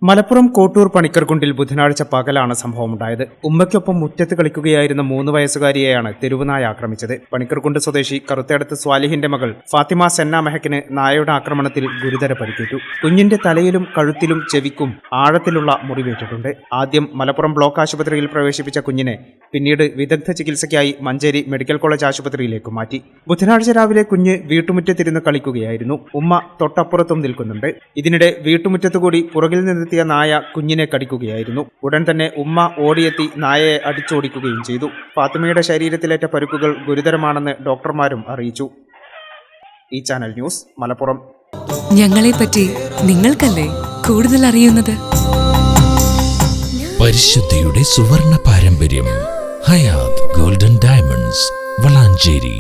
മലപ്പുറം കോട്ടൂർ പണിക്കർകുണ്ടിൽ ബുധനാഴ്ച പകലാണ് സംഭവമുണ്ടായത്. ഉമ്മയ്ക്കൊപ്പം മുറ്റത്ത് കളിക്കുകയായിരുന്ന 3 വയസ്സുകാരിയെയാണ് തെരുവുനായ ആക്രമിച്ചത്. പണിക്കർകുണ്ട് സ്വദേശി കറുത്തേടത്ത് സ്വാലിഹിന്റെ മകൾ ഫാത്തിമ സെന്ന മെഹക്കിന് നായയുടെ ആക്രമണത്തിൽ ഗുരുതര പരിക്കേറ്റു. കുഞ്ഞിന്റെ തലയിലും കഴുത്തിലും ചെവിക്കും ആഴത്തിലുള്ള മുറിവേറ്റിട്ടുണ്ട്. ആദ്യം മലപ്പുറം ബ്ലോക്ക് ആശുപത്രിയിൽ പ്രവേശിപ്പിച്ച കുഞ്ഞിനെ പിന്നീട് വിദഗ്ധ ചികിത്സയ്ക്കായി മഞ്ചേരി മെഡിക്കൽ കോളേജ് ആശുപത്രിയിലേക്ക് മാറ്റി. ബുധനാഴ്ച രാവിലെ കുഞ്ഞ് വീട്ടുമുറ്റത്തിരുന്ന് കളിക്കുകയായിരുന്നു. ഉമ്മ തൊട്ടപ്പുറത്തും നിൽക്കുന്നുണ്ട്. ഇതിനിടെ വീട്ടുമുറ്റത്തുകൂടി പുറകിൽ നിന്ന് നായ കുഞ്ഞിനെ കടിക്കുകയായിരുന്നു. ഉടൻ തന്നെ ഉമ്മ ഓടിയെത്തി നായയെ അടിച്ചോടിക്കുകയും ചെയ്തു. ഫാത്തിമയുടെ ശരീരത്തിലേറ്റ പരുക്കുകൾ ഗുരുതരമാണെന്ന് ഡോക്ടർമാരും അറിയിച്ചു. ഈ ചാനൽ ന്യൂസ് മലപ്പുറം. ഞങ്ങളെപ്പറ്റി നിങ്ങൾക്കല്ലേ കൂടുതൽ അറിയുന്നത്? പരിശുദ്ധിയുടെ സുവർണ പാരമ്പര്യം. Hayath golden diamonds, Valanchery.